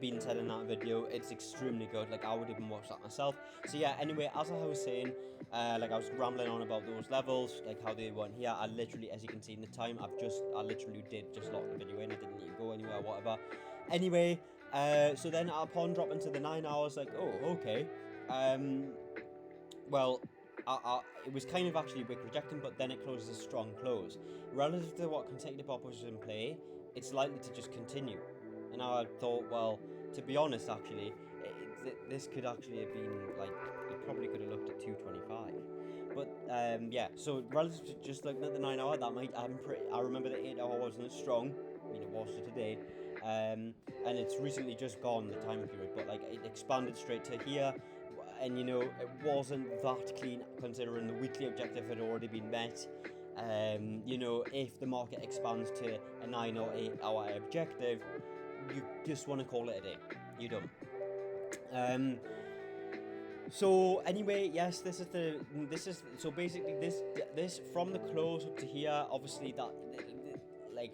been said in that video, it's extremely good. Like, I would even watch that myself. So yeah, anyway, as I was saying, like I was rambling on about those levels, like how they weren't here. I literally, as you can see in the time, I literally did just lock the video in. I didn't need to go anywhere, whatever. Anyway, so then upon dropping to the 9 hours, like, oh, okay. Well, it was kind of actually wick rejecting, but then it closes a strong close. Relative to what consecutive op was in play, it's likely to just continue. And I thought, well, to be honest, actually, this could actually have been, like, you probably could have looked at 225. But, yeah, so relative to just looking at the 9 hour, that might, I remember the 8 hour wasn't as strong. I mean, it was to today. And it's recently just gone, the time period, but, like, it expanded straight to here. And, you know, it wasn't that clean considering the weekly objective had already been met. You know, if the market expands to a 9 or 8 hour objective, you just want to call it a day. You're done. So anyway, yes, so basically this from the close up to here, obviously that, like,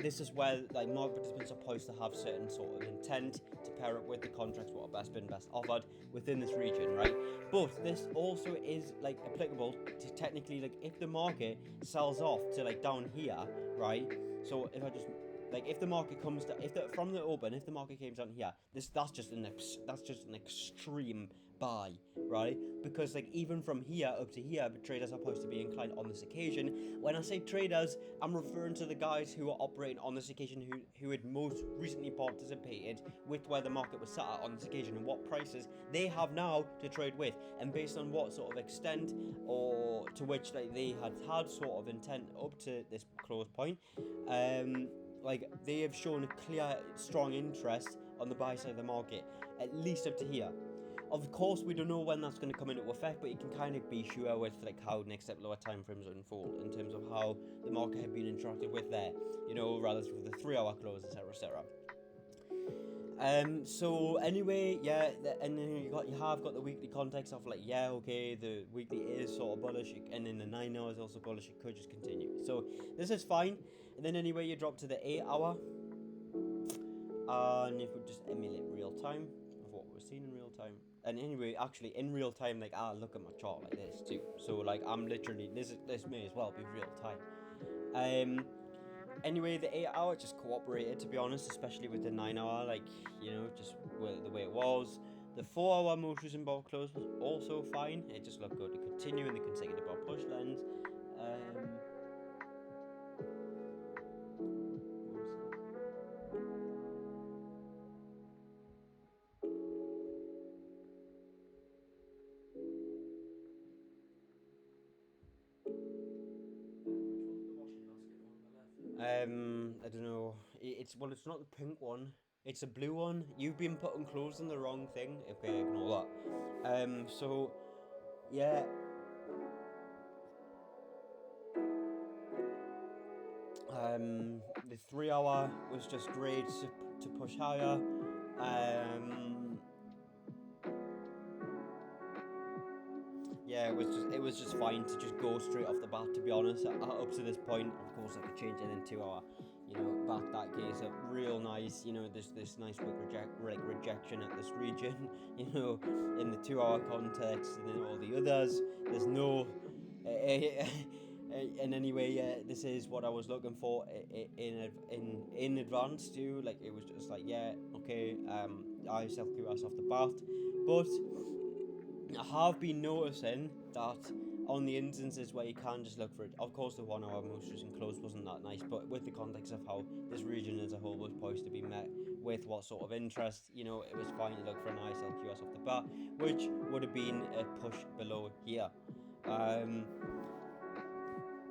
this is where, like, market participants are supposed to have certain sort of intent to pair up with the contracts what have been best offered within this region, right? But this also is, like, applicable to technically, like, if the market sells off to, like, down here, right? So if I just, like, if the market comes to, from the open, if the market came down here, that's just an extreme buy, right? Because, like, even from here up to here, traders are supposed to be inclined on this occasion. When I say traders, I'm referring to the guys who are operating on this occasion, who had most recently participated with where the market was sat at on this occasion and what prices they have now to trade with, and based on what sort of extent or to which, like, they had sort of intent up to this close point. Like, they have shown a clear, strong interest on the buy side of the market, at least up to here. Of course, we don't know when that's going to come into effect, but you can kind of be sure with, like, how next step lower time frames unfold in terms of how the market had been interacted with there, you know, relative to the 3 hour close, etc., etc. So anyway, yeah, and then you have got the weekly context of, like, yeah, okay, the weekly is sort of bullish, and then the 9 hours is also bullish. It could just continue. So this is fine. And then anyway, you drop to the 8 hour, and if we just emulate real time of what we're seeing in real time. And anyway, actually in real time, like, I look at my chart like this too. So, like, I'm literally, this may as well be real time. Anyway, the 8 hour just cooperated, to be honest, especially with the 9 hour, like, you know, just the way it was. The 4 hour most recent bar close was also fine. It just looked good to continue in the consecutive bar push lens. I don't know. It's not the pink one. It's a blue one. You've been putting clothes on the wrong thing. Okay, ignore that. So yeah. The 3 hour was just great to push higher. Yeah, it was just fine to just go straight off the bat, to be honest. Up to this point, of course, I could change it in 2 hour. You know, back that case up real nice. You know, there's this nice quick rejection at this region. You know, in the 2 hour context, and then all the others. There's no. And anyway, this is what I was looking for in advance too. Like, it was just like, yeah, okay. I self-QS off the bat, but I have been noticing that on the instances where you can just look for it, of course the 1 hour most recent close wasn't that nice, but with the context of how this region as a whole was poised to be met with what sort of interest, you know, it was fine to look for an ISLQS off the bat, which would have been a push below here.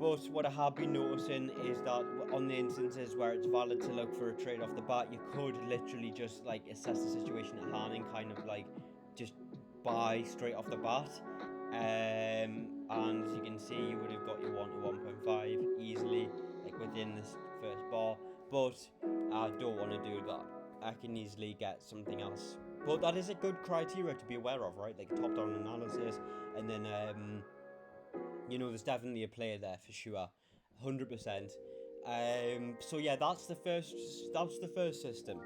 But what I have been noticing is that on the instances where it's valid to look for a trade off the bat, you could literally just, like, assess the situation at hand and kind of, like, just buy straight off the bat. And as you can see, you would have got your 1 to 1.5 easily, like, within this first bar. But I don't want to do that. I can easily get something else. But that is a good criteria to be aware of, right? Like, top-down analysis, and then you know, there's definitely a player there for sure, 100%. So yeah, that's the first system.